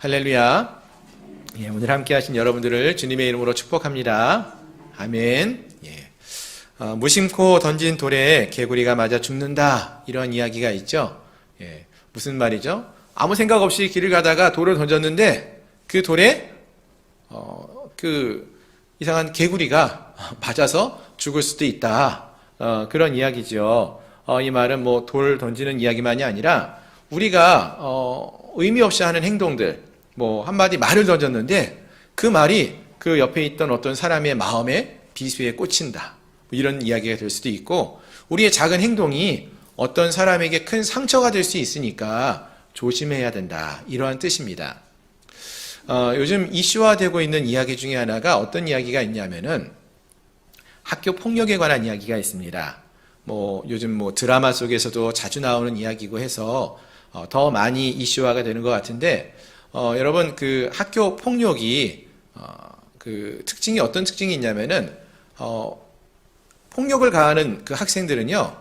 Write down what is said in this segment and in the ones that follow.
할렐루야. 오늘 함께 하신 여러분들을 주님의 이름으로 축복합니다. 아멘. 무심코 던진 돌에 개구리가 맞아 죽는다, 이런 이야기가 있죠. 무슨 말이죠? 아무 생각 없이 길을 가다가 돌을 던졌는데 그 돌에 이상한 개구리가 맞아서 죽을 수도 있다, 그런 이야기죠. 이 말은 뭐 돌 던지는 이야기만이 아니라 우리가 의미 없이 하는 행동들, 뭐 한마디 말을 던졌는데 그 말이 그 옆에 있던 어떤 사람의 마음에 비수에 꽂힌다, 이런 이야기가 될 수도 있고, 우리의 작은 행동이 어떤 사람에게 큰 상처가 될 수 있으니까 조심해야 된다, 이러한 뜻입니다. 요즘 이슈화되고 있는 이야기 중에 하나가 어떤 이야기가 있냐면은 학교 폭력에 관한 이야기가 있습니다. 요즘 드라마 속에서도 자주 나오는 이야기고 해서 더 많이 이슈화가 되는 것 같은데, 여러분, 그 학교 폭력이 그 특징이 어떤 특징이 있냐면은 폭력을 가하는 그 학생들은요,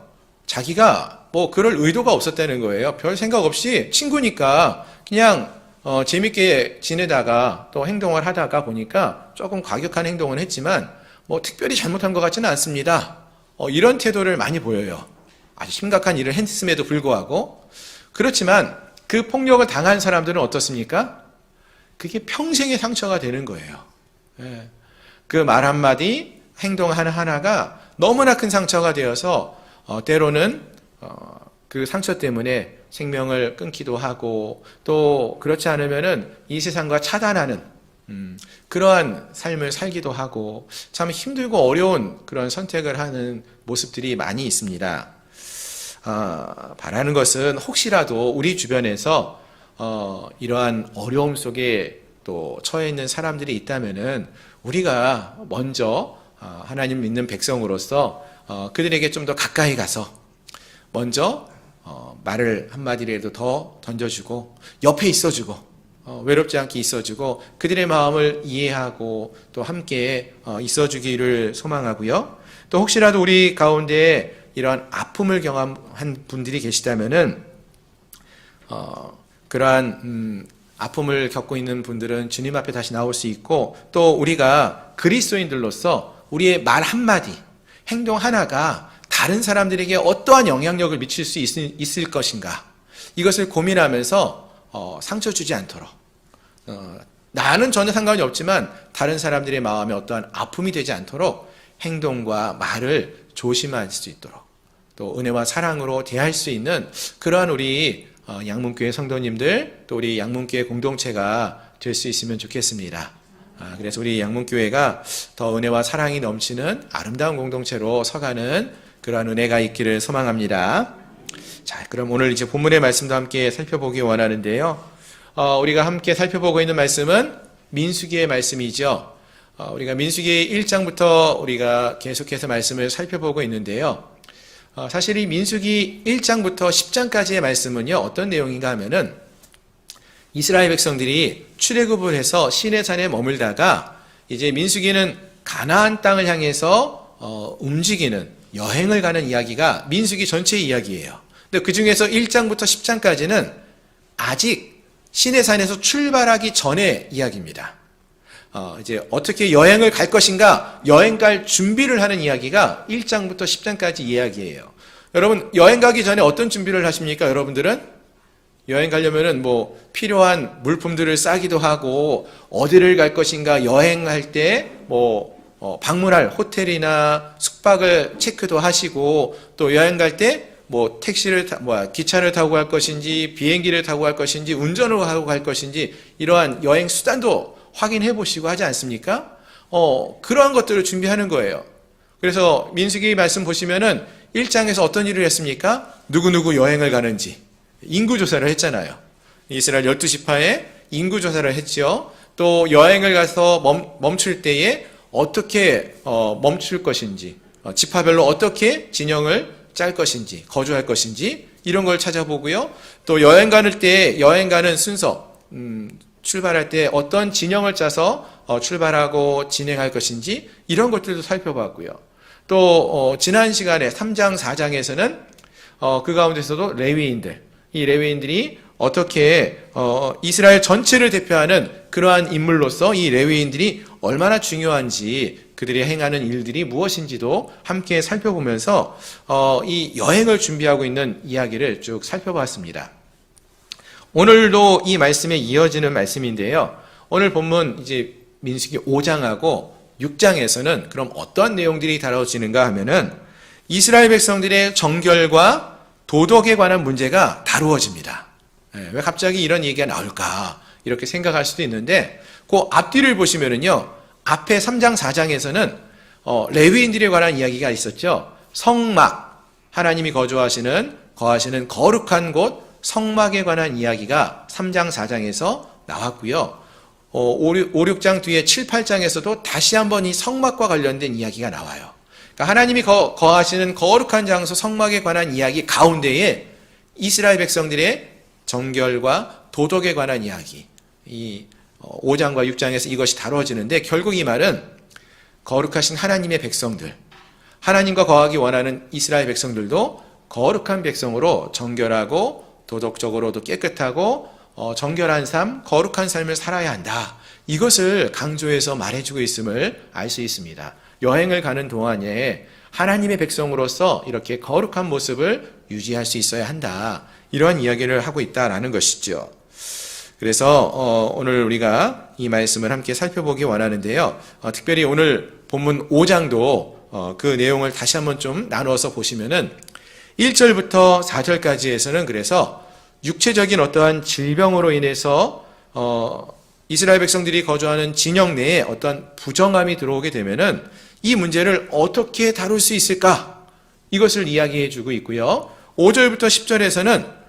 자기가 그럴 의도가 없었다는 거예요. 별 생각 없이 친구니까 그냥 재밌게 지내다가 또 행동을 하다가 보니까 조금 과격한 행동을 했지만 특별히 잘못한 것 같지는 않습니다. 이런 태도를 많이 보여요. 아주 심각한 일을 했음에도 불구하고. 그렇지만 그 폭력을 당한 사람들은 어떻습니까? 그게 평생의 상처가 되는 거예요. 그 말 한마디, 행동 하나하나가 너무나 큰 상처가 되어서 때로는 그 상처 때문에 생명을 끊기도 하고, 또 그렇지 않으면은 이 세상과 차단하는 그러한 삶을 살기도 하고, 참 힘들고 어려운 그런 선택을 하는 모습들이 많이 있습니다. 바라는 것은 혹시라도 우리 주변에서 이러한 어려움 속에 또 처해 있는 사람들이 있다면은 우리가 먼저 하나님 믿는 백성으로서 그들에게 좀 더 가까이 가서 먼저 말을 한마디라도 더 던져주고 옆에 있어주고 외롭지 않게 있어주고 그들의 마음을 이해하고 또 함께 있어주기를 소망하고요. 또 혹시라도 우리 가운데 이러한 아픔을 경험한 분들이 계시다면은 그러한 아픔을 겪고 있는 분들은 주님 앞에 다시 나올 수 있고, 또 우리가 그리스도인들로서 우리의 말 한마디, 행동 하나가 다른 사람들에게 어떠한 영향력을 미칠 수 있을 것인가, 이것을 고민하면서 상처 주지 않도록, 나는 전혀 상관이 없지만 다른 사람들의 마음에 어떠한 아픔이 되지 않도록 행동과 말을 조심할 수 있도록, 또 은혜와 사랑으로 대할 수 있는 그러한 우리 양문교회 성도님들, 또 우리 양문교회 공동체가 될 수 있으면 좋겠습니다. 그래서 우리 양문교회가 더 은혜와 사랑이 넘치는 아름다운 공동체로 서가는 그러한 은혜가 있기를 소망합니다. 자, 그럼 오늘 이제 본문의 말씀도 함께 살펴보기 원하는데요. 우리가 함께 살펴보고 있는 말씀은 민수기의 말씀이죠. 우리가 민수기 1장부터 우리가 계속해서 말씀을 살펴보고 있는데요. 사실 이 민수기 1장부터 10장까지의 말씀은요, 어떤 내용인가 하면은 이스라엘 백성들이 출애굽을 해서 시내산에 머물다가 이제 민수기는 가나안 땅을 향해서 움직이는 여행을 가는 이야기가 민수기 전체의 이야기예요. 근데 그 중에서 1장부터 10장까지는 아직 시내산에서 출발하기 전의 이야기입니다. 이제 어떻게 여행을 갈 것인가, 여행 갈 준비를 하는 이야기가 1장부터 10장까지 이야기예요. 여러분, 여행 가기 전에 어떤 준비를 하십니까? 여러분들은 여행 가려면은 필요한 물품들을 싸기도 하고, 어디를 갈 것인가, 여행할 때 방문할 호텔이나 숙박을 체크도 하시고, 또 여행 갈 때 기차를 타고 갈 것인지, 비행기를 타고 갈 것인지, 운전을 하고 갈 것인지, 이러한 여행 수단도 확인해 보시고 하지 않습니까? 그러한 것들을 준비하는 거예요. 그래서 민수기 말씀 보시면은 1장에서 어떤 일을 했습니까? 누구누구 여행을 가는지 인구조사를 했잖아요. 이스라엘 12지파에 인구조사를 했죠. 또 여행을 가서 멈출 때에 어떻게 멈출 것인지, 지파별로 어떻게 진영을 짤 것인지, 거주할 것인지, 이런 걸 찾아보고요. 또 여행 가는 순서, 출발할 때 어떤 진영을 짜서 출발하고 진행할 것인지, 이런 것들도 살펴봤고요. 또 지난 시간에 3장, 4장에서는 그 가운데서도 레위인들, 이 레위인들이 어떻게 이스라엘 전체를 대표하는 그러한 인물로서 이 레위인들이 얼마나 중요한지, 그들이 행하는 일들이 무엇인지도 함께 살펴보면서 이 여행을 준비하고 있는 이야기를 쭉 살펴봤습니다. 오늘도 이 말씀에 이어지는 말씀인데요. 오늘 본문 이제 민수기 5장하고 6장에서는 그럼 어떤 내용들이 다뤄지는가 하면은 이스라엘 백성들의 정결과 도덕에 관한 문제가 다루어집니다. 왜 갑자기 이런 얘기가 나올까? 이렇게 생각할 수도 있는데, 그 앞뒤를 보시면은요, 앞에 3장, 4장에서는 레위인들에 관한 이야기가 있었죠. 성막, 하나님이 거하시는 거룩한 곳, 성막에 관한 이야기가 3장, 4장에서 나왔고요. 5, 6장 뒤에 7, 8장에서도 다시 한번 이 성막과 관련된 이야기가 나와요. 그러니까 하나님이 거하시는 거룩한 장소 성막에 관한 이야기 가운데에 이스라엘 백성들의 정결과 도덕에 관한 이야기, 이 5장과 6장에서 이것이 다루어지는데, 결국 이 말은 거룩하신 하나님의 백성들, 하나님과 거하기 원하는 이스라엘 백성들도 거룩한 백성으로 정결하고 도덕적으로도 깨끗하고 정결한 삶, 거룩한 삶을 살아야 한다. 이것을 강조해서 말해주고 있음을 알 수 있습니다. 여행을 가는 동안에 하나님의 백성으로서 이렇게 거룩한 모습을 유지할 수 있어야 한다. 이러한 이야기를 하고 있다라는 것이죠. 그래서 오늘 우리가 이 말씀을 함께 살펴보기 원하는데요. 특별히 오늘 본문 5장도 그 내용을 다시 한번 좀 나누어서 보시면은 1절부터 4절까지에서는 그래서 육체적인 어떠한 질병으로 인해서 이스라엘 백성들이 거주하는 진영 내에 어떤 부정함이 들어오게 되면은 이 문제를 어떻게 다룰 수 있을까? 이것을 이야기해 주고 있고요. 5절부터 10절에서는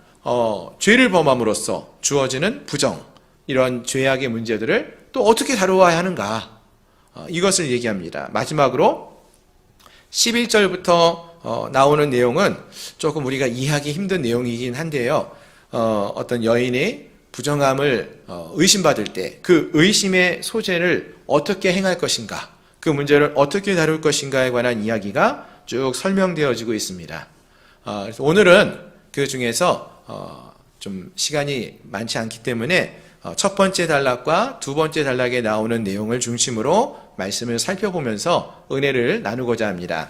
죄를 범함으로써 주어지는 부정, 이런 죄악의 문제들을 또 어떻게 다루어야 하는가? 이것을 얘기합니다. 마지막으로 11절부터 나오는 내용은 조금 우리가 이해하기 힘든 내용이긴 한데요. 어떤 여인이 부정함을 의심받을 때 그 의심의 소재를 어떻게 행할 것인가, 그 문제를 어떻게 다룰 것인가에 관한 이야기가 쭉 설명되어지고 있습니다. 그래서 오늘은 그 중에서 좀 시간이 많지 않기 때문에 첫 번째 단락과 두 번째 단락에 나오는 내용을 중심으로 말씀을 살펴보면서 은혜를 나누고자 합니다.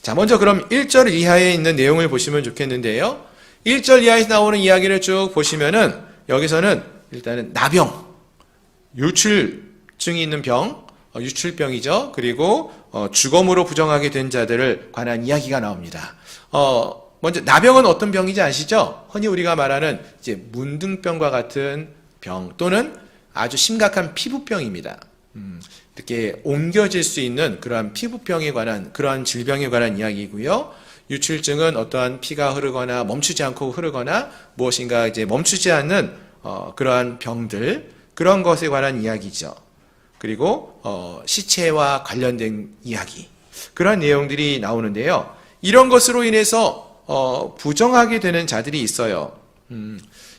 자, 먼저 그럼 1절 이하에 있는 내용을 보시면 좋겠는데요. 1절 이하에서 나오는 이야기를 쭉 보시면은 여기서는 일단은 나병, 유출증이 있는 병, 유출병이죠. 그리고 주검으로 부정하게 된 자들을 관한 이야기가 나옵니다. 먼저 나병은 어떤 병인지 아시죠? 흔히 우리가 말하는 이제 문둥병과 같은 병 또는 아주 심각한 피부병입니다. 이렇게 옮겨질 수 있는 그러한 피부병에 관한 그러한 질병에 관한 이야기이고요. 유출증은 어떠한 피가 흐르거나 멈추지 않고 흐르거나 무엇인가 이제 멈추지 않는 그러한 병들, 그런 것에 관한 이야기죠. 그리고 시체와 관련된 이야기, 그러한 내용들이 나오는데요. 이런 것으로 인해서 부정하게 되는 자들이 있어요.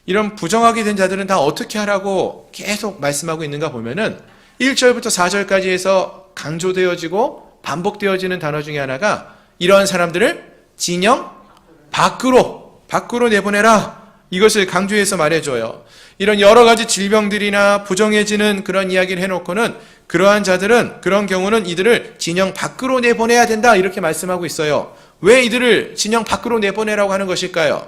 이런 부정하게 된 자들은 다 어떻게 하라고 계속 말씀하고 있는가 보면은 1절부터 4절까지 해서 강조되어지고 반복되어지는 단어 중에 하나가 이러한 사람들을 진영 밖으로 내보내라. 이것을 강조해서 말해줘요. 이런 여러 가지 질병들이나 부정해지는 그런 이야기를 해놓고는 그러한 자들은, 그런 경우는 이들을 진영 밖으로 내보내야 된다. 이렇게 말씀하고 있어요. 왜 이들을 진영 밖으로 내보내라고 하는 것일까요?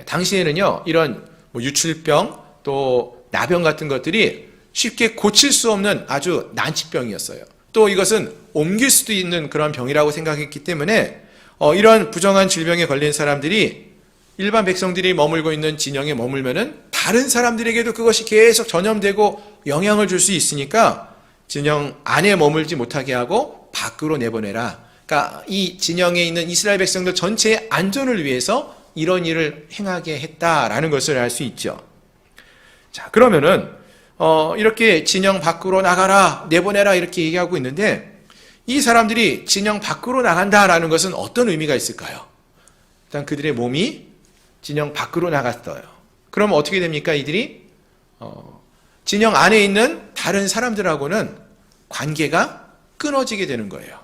당시에는요, 이런 유출병 또 나병 같은 것들이 쉽게 고칠 수 없는 아주 난치병이었어요. 또 이것은 옮길 수도 있는 그런 병이라고 생각했기 때문에 이러한 부정한 질병에 걸린 사람들이 일반 백성들이 머물고 있는 진영에 머물면은 다른 사람들에게도 그것이 계속 전염되고 영향을 줄 수 있으니까 진영 안에 머물지 못하게 하고 밖으로 내보내라. 그러니까 이 진영에 있는 이스라엘 백성들 전체의 안전을 위해서 이런 일을 행하게 했다라는 것을 알 수 있죠. 자, 그러면은 이렇게 진영 밖으로 나가라, 내보내라 이렇게 얘기하고 있는데 이 사람들이 진영 밖으로 나간다라는 것은 어떤 의미가 있을까요? 일단 그들의 몸이 진영 밖으로 나갔어요. 그럼 어떻게 됩니까? 이들이 진영 안에 있는 다른 사람들하고는 관계가 끊어지게 되는 거예요.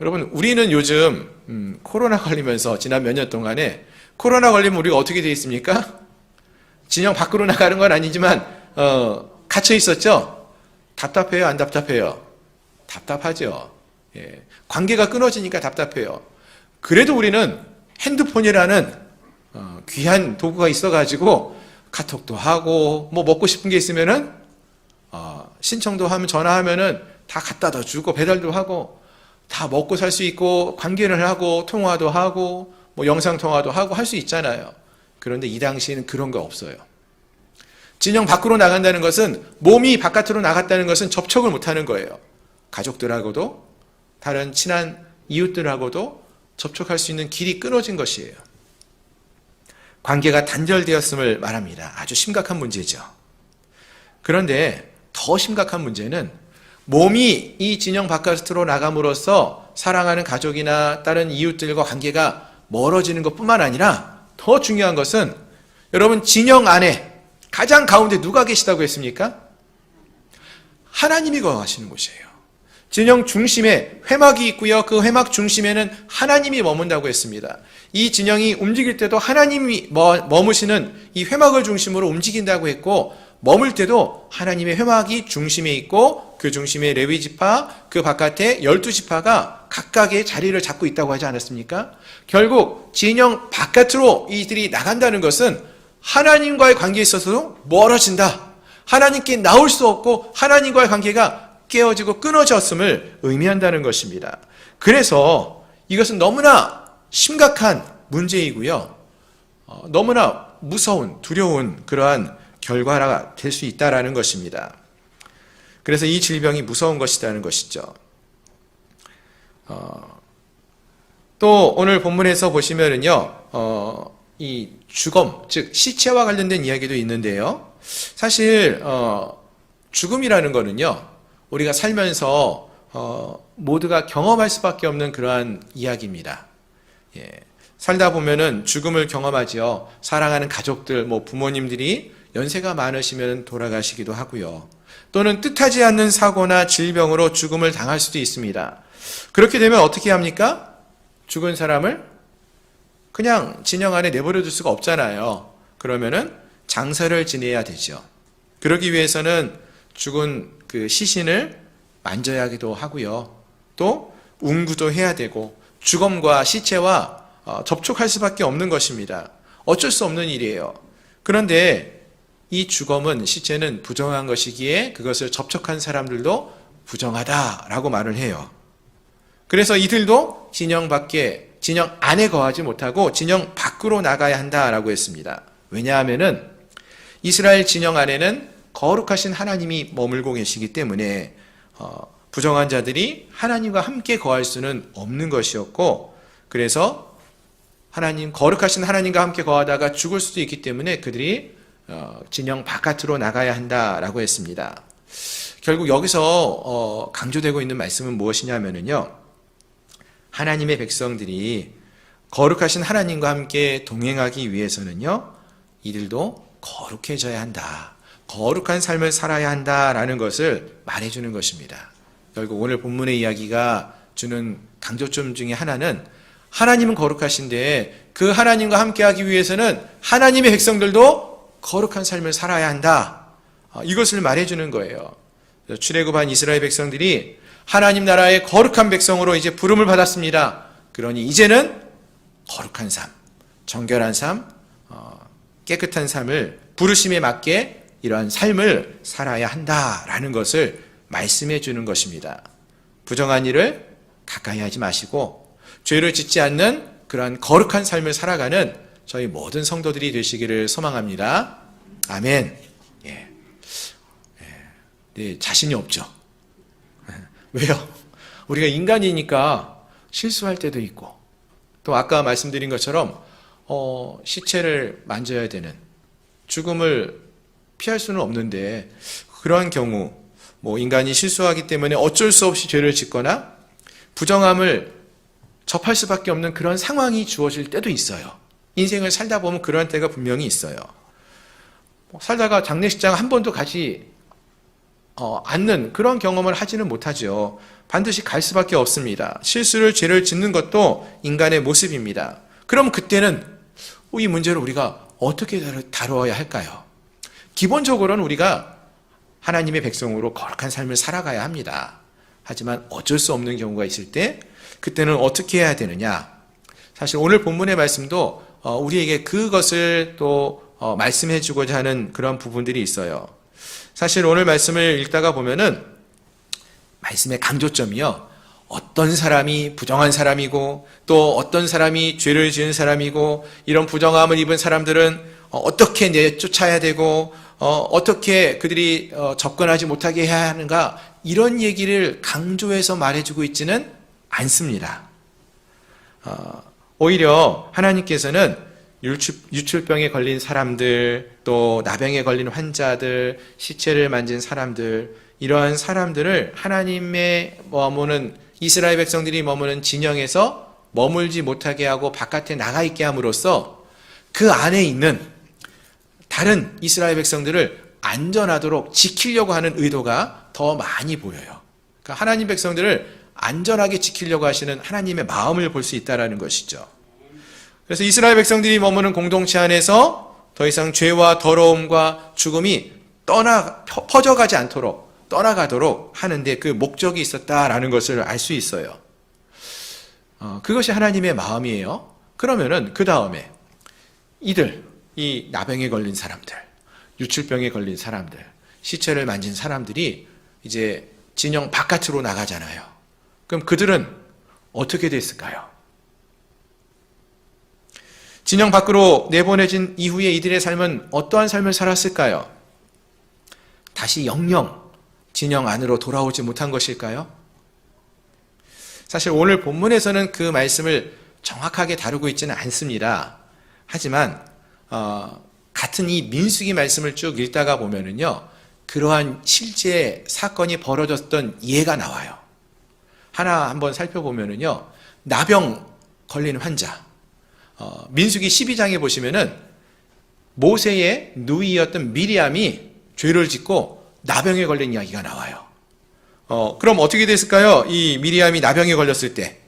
여러분, 우리는 요즘 코로나 걸리면서 지난 몇 년 동안에 코로나 걸리면 우리가 어떻게 되어 있습니까? 진영 밖으로 나가는 건 아니지만 갇혀 있었죠? 답답해요, 안 답답해요? 답답하죠. 예. 관계가 끊어지니까 답답해요. 그래도 우리는 핸드폰이라는 귀한 도구가 있어가지고 카톡도 하고 뭐 먹고 싶은 게 있으면은 신청도 하면 전화하면은 다 갖다도 주고 배달도 하고 다 먹고 살 수 있고 관계를 하고 통화도 하고 뭐 영상 통화도 하고 할 수 있잖아요. 그런데 이 당시에는 그런 거 없어요. 진영 밖으로 나간다는 것은 몸이 바깥으로 나갔다는 것은 접촉을 못하는 거예요. 가족들하고도 다른 친한 이웃들하고도 접촉할 수 있는 길이 끊어진 것이에요. 관계가 단절되었음을 말합니다. 아주 심각한 문제죠. 그런데 더 심각한 문제는 몸이 이 진영 바깥으로 나감으로써 사랑하는 가족이나 다른 이웃들과 관계가 멀어지는 것뿐만 아니라 더 중요한 것은 여러분 진영 안에 가장 가운데 누가 계시다고 했습니까? 하나님이 거하시는 곳이에요. 진영 중심에 회막이 있고요. 그 회막 중심에는 하나님이 머문다고 했습니다. 이 진영이 움직일 때도 하나님이 머무시는 이 회막을 중심으로 움직인다고 했고 머물 때도 하나님의 회막이 중심에 있고 그 중심에 레위 지파, 그 바깥에 12지파가 각각의 자리를 잡고 있다고 하지 않았습니까? 결국 진영 바깥으로 이들이 나간다는 것은 하나님과의 관계에 있어서도 멀어진다. 하나님께 나올 수 없고 하나님과의 관계가 깨어지고 끊어졌음을 의미한다는 것입니다. 그래서 이것은 너무나 심각한 문제이고요. 너무나 무서운, 두려운 그러한 결과가 될 수 있다라는 것입니다. 그래서 이 질병이 무서운 것이라는 것이죠. 또 오늘 본문에서 보시면은요, 이 죽음, 즉 시체와 관련된 이야기도 있는데요. 사실 죽음이라는 거는요, 우리가 살면서 모두가 경험할 수밖에 없는 그러한 이야기입니다. 예. 살다 보면은 죽음을 경험하지요. 사랑하는 가족들, 뭐 부모님들이 연세가 많으시면 돌아가시기도 하고요. 또는 뜻하지 않는 사고나 질병으로 죽음을 당할 수도 있습니다. 그렇게 되면 어떻게 합니까? 죽은 사람을 그냥 진영 안에 내버려 둘 수가 없잖아요. 그러면은 장사를 지내야 되죠. 그러기 위해서는 죽은 그 시신을 만져야 하기도 하고요. 또 운구도 해야 되고 죽음과 시체와 접촉할 수밖에 없는 것입니다. 어쩔 수 없는 일이에요. 그런데 이 죽음은, 시체는 부정한 것이기에 그것을 접촉한 사람들도 부정하다라고 말을 해요. 그래서 이들도 진영 밖에, 진영 안에 거하지 못하고 진영 밖으로 나가야 한다라고 했습니다. 왜냐하면은 이스라엘 진영 안에는 거룩하신 하나님이 머물고 계시기 때문에 부정한 자들이 하나님과 함께 거할 수는 없는 것이었고, 그래서 거룩하신 하나님과 함께 거하다가 죽을 수도 있기 때문에 그들이 진영 바깥으로 나가야 한다라고 했습니다. 결국 여기서 강조되고 있는 말씀은 무엇이냐면요, 하나님의 백성들이 거룩하신 하나님과 함께 동행하기 위해서는요, 이들도 거룩해져야 한다, 거룩한 삶을 살아야 한다라는 것을 말해주는 것입니다. 결국 오늘 본문의 이야기가 주는 강조점 중에 하나는 하나님은 거룩하신데 그 하나님과 함께하기 위해서는 하나님의 백성들도 거룩한 삶을 살아야 한다, 이것을 말해주는 거예요. 출애굽한 이스라엘 백성들이 하나님 나라의 거룩한 백성으로 이제 부름을 받았습니다. 그러니 이제는 거룩한 삶, 정결한 삶, 깨끗한 삶을, 부르심에 맞게 이러한 삶을 살아야 한다라는 것을 말씀해 주는 것입니다. 부정한 일을 가까이 하지 마시고 죄를 짓지 않는 그러한 거룩한 삶을 살아가는 저희 모든 성도들이 되시기를 소망합니다. 아멘. 예. 네, 자신이 없죠. 왜요? 우리가 인간이니까 실수할 때도 있고, 또 아까 말씀드린 것처럼 시체를 만져야 되는, 죽음을 피할 수는 없는데 그러한 경우 뭐 인간이 실수하기 때문에 어쩔 수 없이 죄를 짓거나 부정함을 접할 수밖에 없는 그런 상황이 주어질 때도 있어요. 인생을 살다 보면 그런 때가 분명히 있어요. 살다가 장례식장 한 번도 가지 않는 그런 경험을 하지는 못하죠. 반드시 갈 수밖에 없습니다. 실수를, 죄를 짓는 것도 인간의 모습입니다. 그럼 그때는 이 문제를 우리가 어떻게 다루어야 할까요? 기본적으로는 우리가 하나님의 백성으로 거룩한 삶을 살아가야 합니다. 하지만 어쩔 수 없는 경우가 있을 때 그때는 어떻게 해야 되느냐? 사실 오늘 본문의 말씀도 우리에게 그것을 또 말씀해 주고자 하는 그런 부분들이 있어요. 사실 오늘 말씀을 읽다가 보면은 말씀의 강조점이요. 어떤 사람이 부정한 사람이고 또 어떤 사람이 죄를 지은 사람이고 이런 부정함을 입은 사람들은 어떻게 내쫓아야 되고 어떻게 그들이 접근하지 못하게 해야 하는가 이런 얘기를 강조해서 말해주고 있지는 않습니다. 오히려 하나님께서는 유출병에 걸린 사람들 또 나병에 걸린 환자들 시체를 만진 사람들 이러한 사람들을 하나님의 머무는 이스라엘 백성들이 머무는 진영에서 머물지 못하게 하고 바깥에 나가 있게 함으로써 그 안에 있는 다른 이스라엘 백성들을 안전하도록 지키려고 하는 의도가 더 많이 보여요. 그러니까 하나님 백성들을 안전하게 지키려고 하시는 하나님의 마음을 볼 수 있다는 것이죠. 그래서 이스라엘 백성들이 머무는 공동체 안에서 더 이상 죄와 더러움과 죽음이 퍼져가지 않도록 떠나가도록 하는데 그 목적이 있었다라는 것을 알 수 있어요. 그것이 하나님의 마음이에요. 그러면은 그 다음에 이 나병에 걸린 사람들, 유출병에 걸린 사람들, 시체를 만진 사람들이 이제 진영 바깥으로 나가잖아요. 그럼 그들은 어떻게 됐을까요? 진영 밖으로 내보내진 이후에 이들의 삶은 어떠한 삶을 살았을까요? 다시 영영 진영 안으로 돌아오지 못한 것일까요? 사실 오늘 본문에서는 그 말씀을 정확하게 다루고 있지는 않습니다. 하지만 같은 이 민수기 말씀을 쭉 읽다가 보면은요, 그러한 실제 사건이 벌어졌던 예가 나와요. 하나 한번 살펴보면은요, 나병 걸린 환자. 민수기 12장에 보시면은 모세의 누이였던 미리암이 죄를 짓고 나병에 걸린 이야기가 나와요. 그럼 어떻게 됐을까요? 이 미리암이 나병에 걸렸을 때.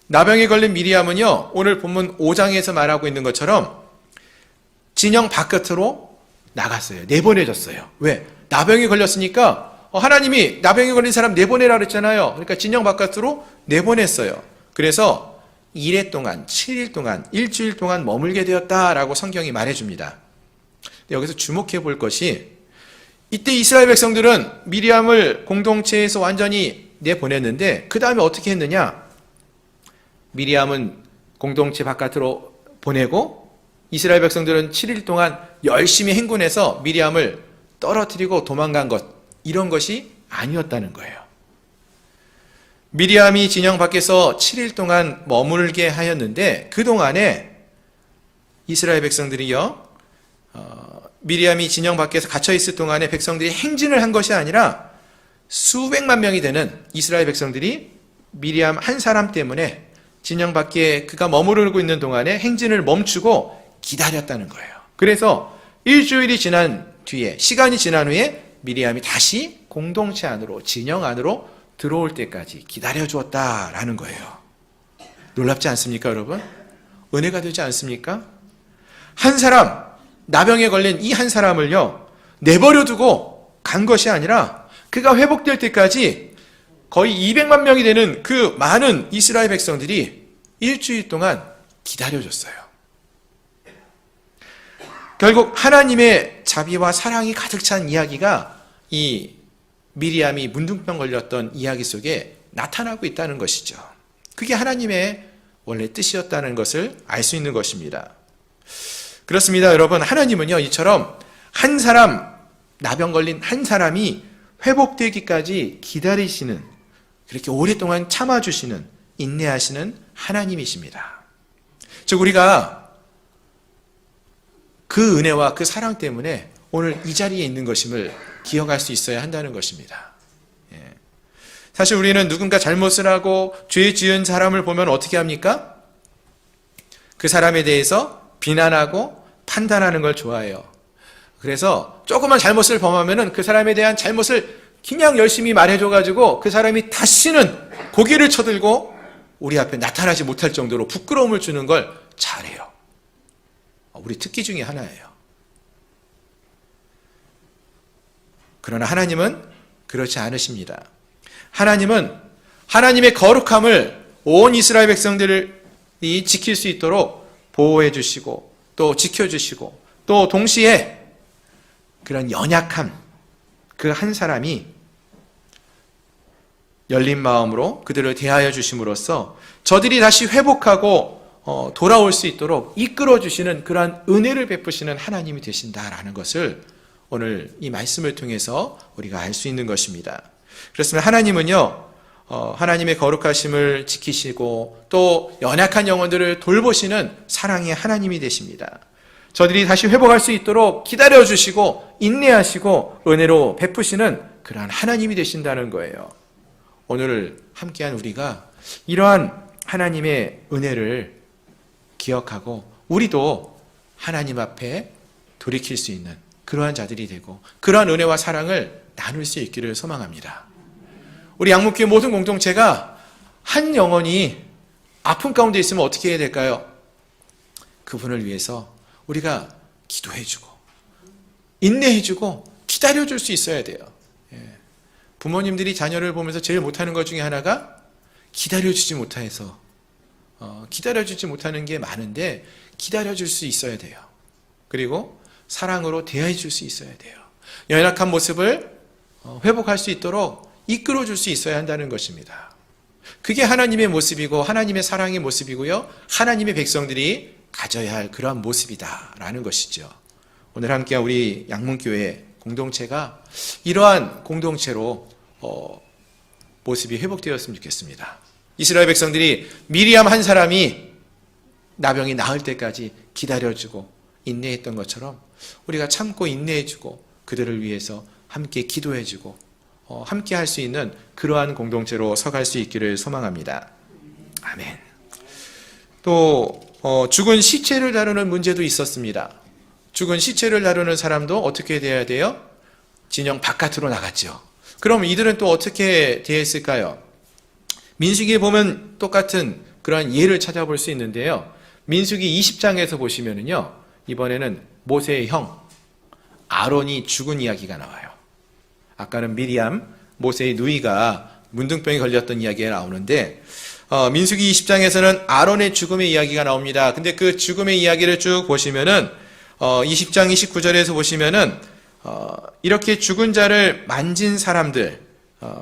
나병에 걸린 미리암은요, 오늘 본문 5장에서 말하고 있는 것처럼 진영 바깥으로 나갔어요. 내보내졌어요. 왜? 나병에 걸렸으니까 하나님이 나병에 걸린 사람 내보내라 그랬잖아요. 그러니까 진영 바깥으로 내보냈어요. 그래서 1회 동안, 7일 동안, 일주일 동안 머물게 되었다라고 성경이 말해줍니다. 여기서 주목해 볼 것이 이때 이스라엘 백성들은 미리암을 공동체에서 완전히 내보냈는데 그 다음에 어떻게 했느냐? 미리암은 공동체 바깥으로 보내고 이스라엘 백성들은 7일 동안 열심히 행군해서 미리암을 떨어뜨리고 도망간 것, 이런 것이 아니었다는 거예요. 미리암이 진영 밖에서 7일 동안 머물게 하였는데 그동안에 이스라엘 백성들이요, 미리암이 진영 밖에서 갇혀 있을 동안에 백성들이 행진을 한 것이 아니라 수백만 명이 되는 이스라엘 백성들이 미리암 한 사람 때문에 진영 밖에 그가 머무르고 있는 동안에 행진을 멈추고 기다렸다는 거예요. 그래서 일주일이 지난 뒤에, 시간이 지난 후에 미리암이 다시 공동체 안으로, 진영 안으로 들어올 때까지 기다려 주었다라는 거예요. 놀랍지 않습니까, 여러분? 은혜가 되지 않습니까? 한 사람, 나병에 걸린 이 한 사람을요, 내버려 두고 간 것이 아니라 그가 회복될 때까지 거의 200만 명이 되는 그 많은 이스라엘 백성들이 일주일 동안 기다려줬어요. 결국 하나님의 자비와 사랑이 가득 찬 이야기가 이 미리암이 문둥병 걸렸던 이야기 속에 나타나고 있다는 것이죠. 그게 하나님의 원래 뜻이었다는 것을 알 수 있는 것입니다. 그렇습니다, 여러분. 하나님은요, 이처럼 한 사람, 나병 걸린 한 사람이 회복되기까지 기다리시는, 그렇게 오랫동안 참아주시는, 인내하시는 하나님이십니다. 즉, 우리가 그 은혜와 그 사랑 때문에 오늘 이 자리에 있는 것임을 기억할 수 있어야 한다는 것입니다. 사실 우리는 누군가 잘못을 하고 죄 지은 사람을 보면 어떻게 합니까? 그 사람에 대해서 비난하고 판단하는 걸 좋아해요. 그래서 조그만 잘못을 범하면은 그 사람에 대한 잘못을 그냥 열심히 말해줘가지고 그 사람이 다시는 고개를 쳐들고 우리 앞에 나타나지 못할 정도로 부끄러움을 주는 걸 잘해요. 우리 특기 중에 하나예요. 그러나 하나님은 그렇지 않으십니다. 하나님은 하나님의 거룩함을 온 이스라엘 백성들이 지킬 수 있도록 보호해 주시고 또 지켜주시고 또 동시에 그런 연약한 그 한 사람이 열린 마음으로 그들을 대하여 주심으로써 저들이 다시 회복하고 돌아올 수 있도록 이끌어 주시는 그러한 은혜를 베푸시는 하나님이 되신다라는 것을 오늘 이 말씀을 통해서 우리가 알 수 있는 것입니다. 그렇습니다. 하나님은요, 하나님의 거룩하심을 지키시고 또 연약한 영혼들을 돌보시는 사랑의 하나님이 되십니다. 저들이 다시 회복할 수 있도록 기다려주시고 인내하시고 은혜로 베푸시는 그러한 하나님이 되신다는 거예요. 오늘 함께한 우리가 이러한 하나님의 은혜를 기억하고 우리도 하나님 앞에 돌이킬 수 있는 그러한 자들이 되고 그러한 은혜와 사랑을 나눌 수 있기를 소망합니다. 우리 양목교회 모든 공동체가 한 영혼이 아픔 가운데 있으면 어떻게 해야 될까요? 그분을 위해서 우리가 기도해주고 인내해주고 기다려줄 수 있어야 돼요. 부모님들이 자녀를 보면서 제일 못하는 것 중에 하나가 기다려주지 못해서 기다려주지 못하는 게 많은데 기다려줄 수 있어야 돼요. 그리고 사랑으로 대해줄 수 있어야 돼요. 연약한 모습을 회복할 수 있도록 이끌어줄 수 있어야 한다는 것입니다. 그게 하나님의 모습이고 하나님의 사랑의 모습이고요. 하나님의 백성들이 가져야 할 그러한 모습이다라는 것이죠. 오늘 함께한 우리 양문교회 공동체가 이러한 공동체로 모습이 회복되었으면 좋겠습니다. 이스라엘 백성들이 미리암 한 사람이 나병이 나을 때까지 기다려주고 인내했던 것처럼 우리가 참고 인내해주고 그들을 위해서 함께 기도해주고 함께 할 수 있는 그러한 공동체로 서갈 수 있기를 소망합니다. 아멘. 또 죽은 시체를 다루는 문제도 있었습니다. 죽은 시체를 다루는 사람도 어떻게 돼야 돼요? 진영 바깥으로 나갔죠. 그럼 이들은 또 어떻게 대했을까요? 민수기에 보면 똑같은 그런 예를 찾아볼 수 있는데요. 민수기 20장에서 보시면은요, 이번에는 모세의 형 아론이 죽은 이야기가 나와요. 아까는 미리암, 모세의 누이가 문둥병에 걸렸던 이야기가 나오는데 민수기 20장에서는 아론의 죽음의 이야기가 나옵니다. 근데 그 죽음의 이야기를 쭉 보시면은 20장 29절에서 보시면은 이렇게 죽은 자를 만진 사람들,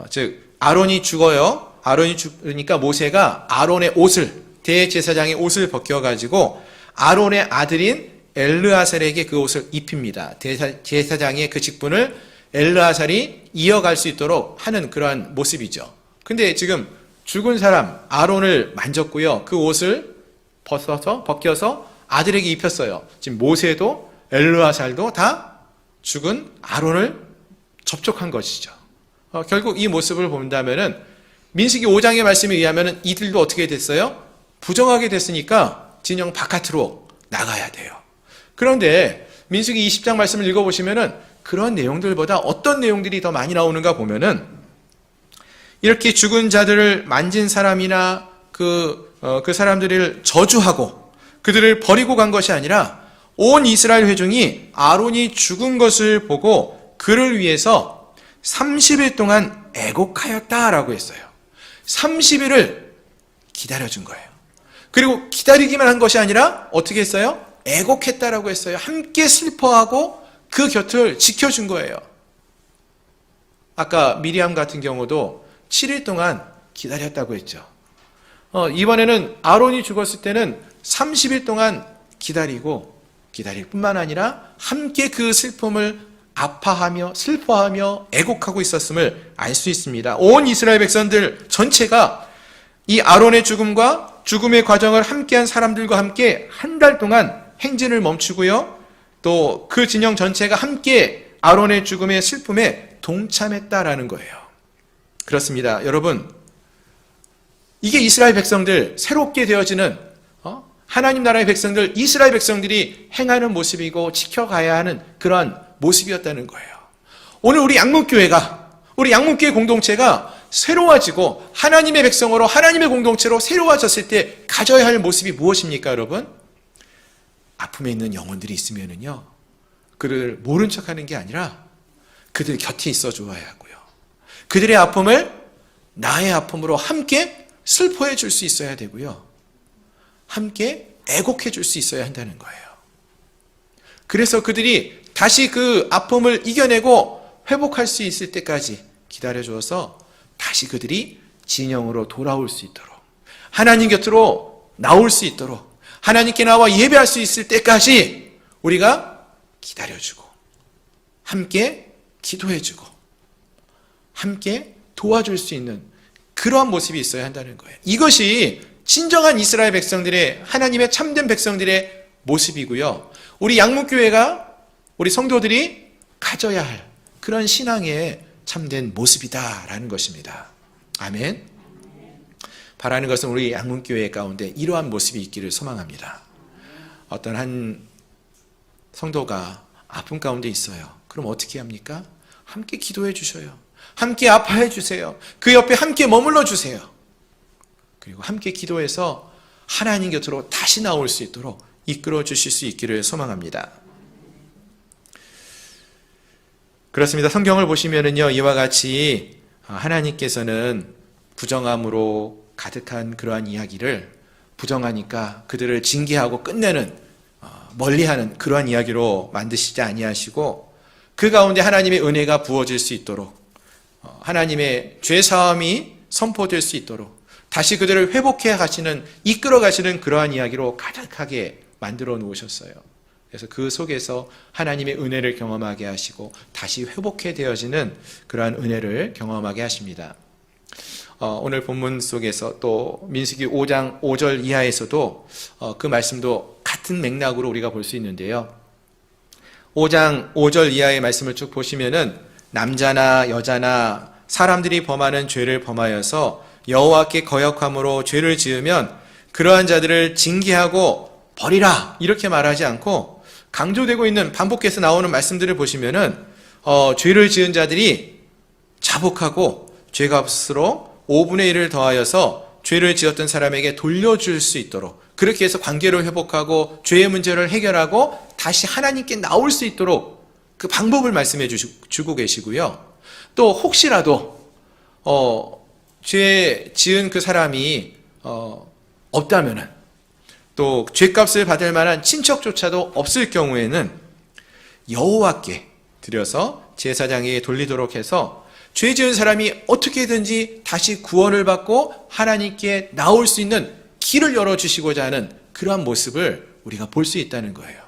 즉 아론이 죽어요. 아론이 죽으니까 모세가 아론의 옷을, 대제사장의 옷을 벗겨가지고 아론의 아들인 엘르아살에게 그 옷을 입힙니다. 제사장의 그 직분을 엘르아살이 이어갈 수 있도록 하는 그러한 모습이죠. 근데 지금 죽은 사람 아론을 만졌고요. 그 옷을 벗겨서 아들에게 입혔어요. 지금 모세도 엘르아살도 다 죽은 아론을 접촉한 것이죠. 결국 이 모습을 본다면은 민수기 5장의 말씀에 의하면은 이들도 어떻게 됐어요? 부정하게 됐으니까 진영 바깥으로 나가야 돼요. 그런데 민수기 20장 말씀을 읽어보시면은 그런 내용들보다 어떤 내용들이 더 많이 나오는가 보면은 이렇게 죽은 자들을 만진 사람이나 그 사람들을 저주하고 그들을 버리고 간 것이 아니라 온 이스라엘 회중이 아론이 죽은 것을 보고 그를 위해서 30일 동안 애곡하였다라고 했어요. 30일을 기다려준 거예요. 그리고 기다리기만 한 것이 아니라 어떻게 했어요? 애곡했다라고 했어요. 함께 슬퍼하고 그 곁을 지켜준 거예요. 아까 미리암 같은 경우도 7일 동안 기다렸다고 했죠. 이번에는 아론이 죽었을 때는 30일 동안 기다릴 뿐만 아니라 함께 그 슬픔을 아파하며 슬퍼하며 애곡하고 있었음을 알 수 있습니다. 온 이스라엘 백성들 전체가 이 아론의 죽음과 죽음의 과정을 함께한 사람들과 함께 한 달 동안 행진을 멈추고요. 또 그 진영 전체가 함께 아론의 죽음의 슬픔에 동참했다라는 거예요. 그렇습니다. 여러분, 이게 이스라엘 백성들, 새롭게 되어지는 하나님 나라의 백성들, 이스라엘 백성들이 행하는 모습이고 지켜가야 하는 그러한 모습이었다는 거예요. 오늘 우리 양문교회 공동체가 새로워지고 하나님의 백성으로 하나님의 공동체로 새로워졌을 때 가져야 할 모습이 무엇입니까, 여러분? 아픔에 있는 영혼들이 있으면은요, 그를 모른 척하는 게 아니라 그들 곁에 있어 주어야 하고요. 그들의 아픔을 나의 아픔으로 함께 슬퍼해 줄 수 있어야 되고요. 함께 애곡해 줄 수 있어야 한다는 거예요. 그래서 그들이 다시 그 아픔을 이겨내고 회복할 수 있을 때까지 기다려 주어서 다시 그들이 진영으로 돌아올 수 있도록, 하나님 곁으로 나올 수 있도록, 하나님께 나와 예배할 수 있을 때까지 우리가 기다려주고 함께 기도해주고 함께 도와줄 수 있는 그러한 모습이 있어야 한다는 거예요. 이것이 진정한 이스라엘 백성들의, 하나님의 참된 백성들의 모습이고요. 우리 양목교회가, 우리 성도들이 가져야 할 그런 신앙의 참된 모습이다라는 것입니다. 아멘. 바라는 것은 우리 양목교회 가운데 이러한 모습이 있기를 소망합니다. 어떤 한 성도가 아픔 가운데 있어요. 그럼 어떻게 합니까? 함께 기도해 주셔요. 함께 아파해 주세요. 그 옆에 함께 머물러 주세요. 그리고 함께 기도해서 하나님 곁으로 다시 나올 수 있도록 이끌어 주실 수 있기를 소망합니다. 그렇습니다. 성경을 보시면은요, 이와 같이 하나님께서는 부정함으로 가득한 그러한 이야기를 부정하니까 그들을 징계하고 끝내는, 멀리하는 그러한 이야기로 만드시지 아니하시고 그 가운데 하나님의 은혜가 부어질 수 있도록, 하나님의 죄사함이 선포될 수 있도록 다시 그들을 회복해 가시는, 이끌어 가시는 그러한 이야기로 가득하게 만들어 놓으셨어요. 그래서 그 속에서 하나님의 은혜를 경험하게 하시고 다시 회복해 되어지는 그러한 은혜를 경험하게 하십니다. 오늘 본문 속에서 또 민수기 5장 5절 이하에서도 그 말씀도 같은 맥락으로 우리가 볼 수 있는데요. 5장 5절 이하의 말씀을 쭉 보시면은 남자나 여자나 사람들이 범하는 죄를 범하여서 여호와께 거역함으로 죄를 지으면 그러한 자들을 징계하고 버리라 이렇게 말하지 않고, 강조되고 있는, 반복해서 나오는 말씀들을 보시면은 죄를 지은 자들이 자복하고 죄값으로 5분의 1을 더하여서 죄를 지었던 사람에게 돌려줄 수 있도록, 그렇게 해서 관계를 회복하고 죄의 문제를 해결하고 다시 하나님께 나올 수 있도록 그 방법을 말씀해 주고 계시고요. 또 혹시라도 죄 지은 그 사람이 없다면은, 또 죄값을 받을 만한 친척조차도 없을 경우에는 여호와께 드려서 제사장에게 돌리도록 해서 죄 지은 사람이 어떻게든지 다시 구원을 받고 하나님께 나올 수 있는 길을 열어주시고자 하는 그러한 모습을 우리가 볼 수 있다는 거예요.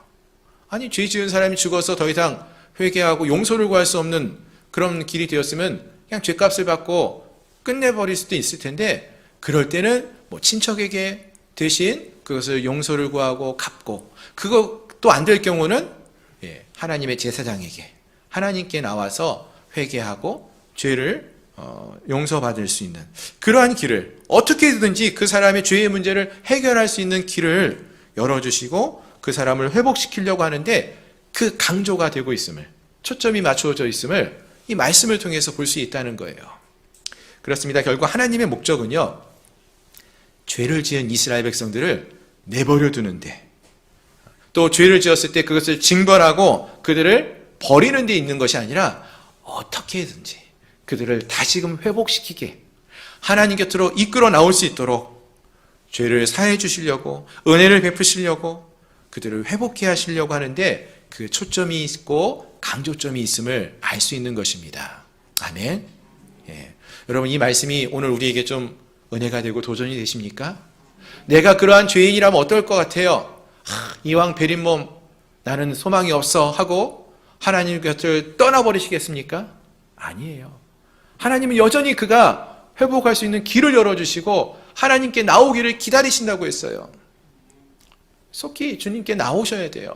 아니, 죄 지은 사람이 죽어서 더 이상 회개하고 용서를 구할 수 없는 그런 길이 되었으면 그냥 죄값을 받고 끝내버릴 수도 있을 텐데, 그럴 때는 뭐 친척에게 대신 그것을 용서를 구하고 갚고, 그것도 안 될 경우는 하나님의 제사장에게, 하나님께 나와서 회개하고 죄를 용서받을 수 있는 그러한 길을, 어떻게든지 그 사람의 죄의 문제를 해결할 수 있는 길을 열어주시고 그 사람을 회복시키려고 하는데, 그 강조가 되고 있음을, 초점이 맞추어져 있음을 이 말씀을 통해서 볼 수 있다는 거예요. 그렇습니다. 결국 하나님의 목적은요, 죄를 지은 이스라엘 백성들을 내버려 두는데, 또 죄를 지었을 때 그것을 징벌하고 그들을 버리는 데 있는 것이 아니라 어떻게든지 그들을 다시금 회복시키게, 하나님 곁으로 이끌어 나올 수 있도록 죄를 사해 주시려고, 은혜를 베푸시려고, 그들을 회복해 하시려고 하는데 그 초점이 있고 강조점이 있음을 알 수 있는 것입니다. 아멘. 여러분, 이 말씀이 오늘 우리에게 좀 은혜가 되고 도전이 되십니까? 내가 그러한 죄인이라면 어떨 것 같아요? 이왕 베린 몸 나는 소망이 없어 하고 하나님 곁을 떠나버리시겠습니까? 아니에요. 하나님은 여전히 그가 회복할 수 있는 길을 열어주시고 하나님께 나오기를 기다리신다고 했어요. 속히 주님께 나오셔야 돼요.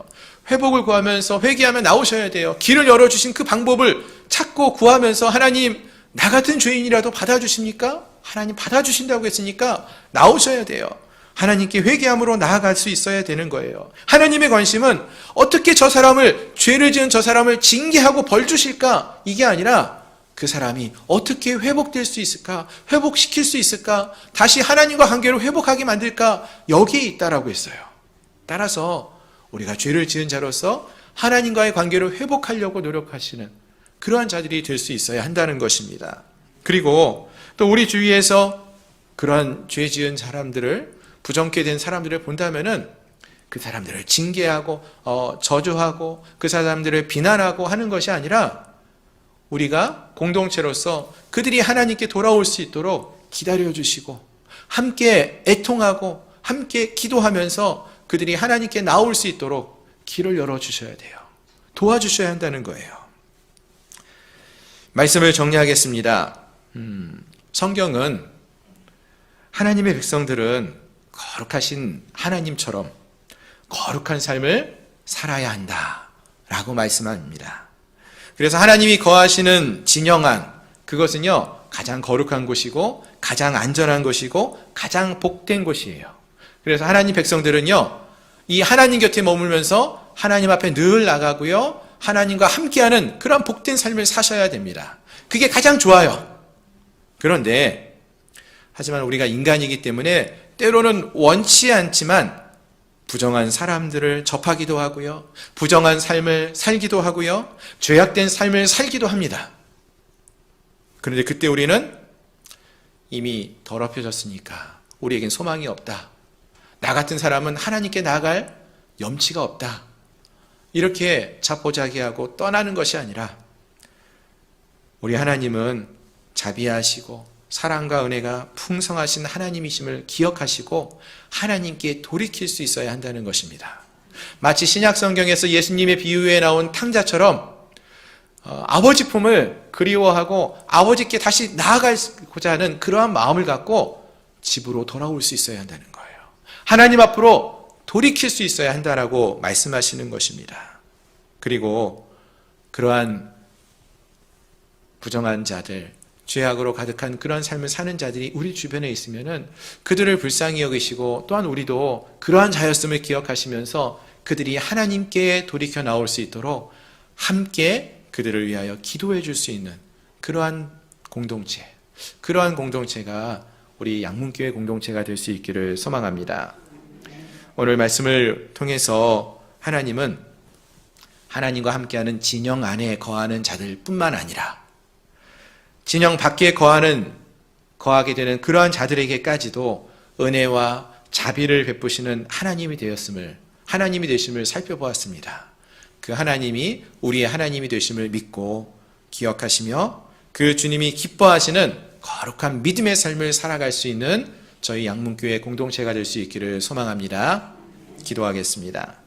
회복을 구하면서 회개하며 나오셔야 돼요. 길을 열어주신 그 방법을 찾고 구하면서, 하나님, 나 같은 죄인이라도 받아주십니까? 하나님 받아주신다고 했으니까 나오셔야 돼요. 하나님께 회개함으로 나아갈 수 있어야 되는 거예요. 하나님의 관심은 어떻게 저 사람을, 죄를 지은 저 사람을 징계하고 벌 주실까? 이게 아니라 그 사람이 어떻게 회복될 수 있을까? 회복시킬 수 있을까? 다시 하나님과 관계를 회복하게 만들까? 여기에 있다라고 했어요. 따라서 우리가 죄를 지은 자로서 하나님과의 관계를 회복하려고 노력하시는 그러한 자들이 될 수 있어야 한다는 것입니다. 그리고 또 우리 주위에서 그러한 죄 지은 사람들을, 부정케 된 사람들을 본다면은 그 사람들을 징계하고 저주하고 그 사람들을 비난하고 하는 것이 아니라 우리가 공동체로서 그들이 하나님께 돌아올 수 있도록 기다려주시고 함께 애통하고 함께 기도하면서 그들이 하나님께 나올 수 있도록 길을 열어주셔야 돼요. 도와주셔야 한다는 거예요. 말씀을 정리하겠습니다. 성경은 하나님의 백성들은 거룩하신 하나님처럼 거룩한 삶을 살아야 한다라고 말씀합니다. 그래서 하나님이 거하시는 진영안, 그것은요 가장 거룩한 곳이고 가장 안전한 곳이고 가장 복된 곳이에요. 그래서 하나님 백성들은요 이 하나님 곁에 머물면서 하나님 앞에 늘 나가고요 하나님과 함께하는 그런 복된 삶을 사셔야 됩니다. 그게 가장 좋아요. 그런데 하지만 우리가 인간이기 때문에 때로는 원치 않지만 부정한 사람들을 접하기도 하고요, 부정한 삶을 살기도 하고요, 죄악된 삶을 살기도 합니다. 그런데 그때 우리는 이미 더럽혀졌으니까 우리에겐 소망이 없다. 나 같은 사람은 하나님께 나아갈 염치가 없다. 이렇게 자포자기하고 떠나는 것이 아니라 우리 하나님은 자비하시고 사랑과 은혜가 풍성하신 하나님이심을 기억하시고 하나님께 돌이킬 수 있어야 한다는 것입니다. 마치 신약 성경에서 예수님의 비유에 나온 탕자처럼 아버지 품을 그리워하고 아버지께 다시 나아가고자 하는 그러한 마음을 갖고 집으로 돌아올 수 있어야 한다는 거예요. 하나님 앞으로 돌이킬 수 있어야 한다라고 말씀하시는 것입니다. 그리고 그러한 부정한 자들, 죄악으로 가득한 그런 삶을 사는 자들이 우리 주변에 있으면은 그들을 불쌍히 여기시고 또한 우리도 그러한 자였음을 기억하시면서 그들이 하나님께 돌이켜 나올 수 있도록 함께 그들을 위하여 기도해 줄 수 있는 그러한 공동체, 그러한 공동체가 우리 양문교회 공동체가 될 수 있기를 소망합니다. 오늘 말씀을 통해서 하나님은 하나님과 함께하는 진영 안에 거하는 자들뿐만 아니라 진영 밖에 거하게 되는 그러한 자들에게까지도 은혜와 자비를 베푸시는 하나님이 되심을 살펴보았습니다. 그 하나님이 우리의 하나님이 되심을 믿고 기억하시며 그 주님이 기뻐하시는 거룩한 믿음의 삶을 살아갈 수 있는 저희 양문교회 공동체가 될 수 있기를 소망합니다. 기도하겠습니다.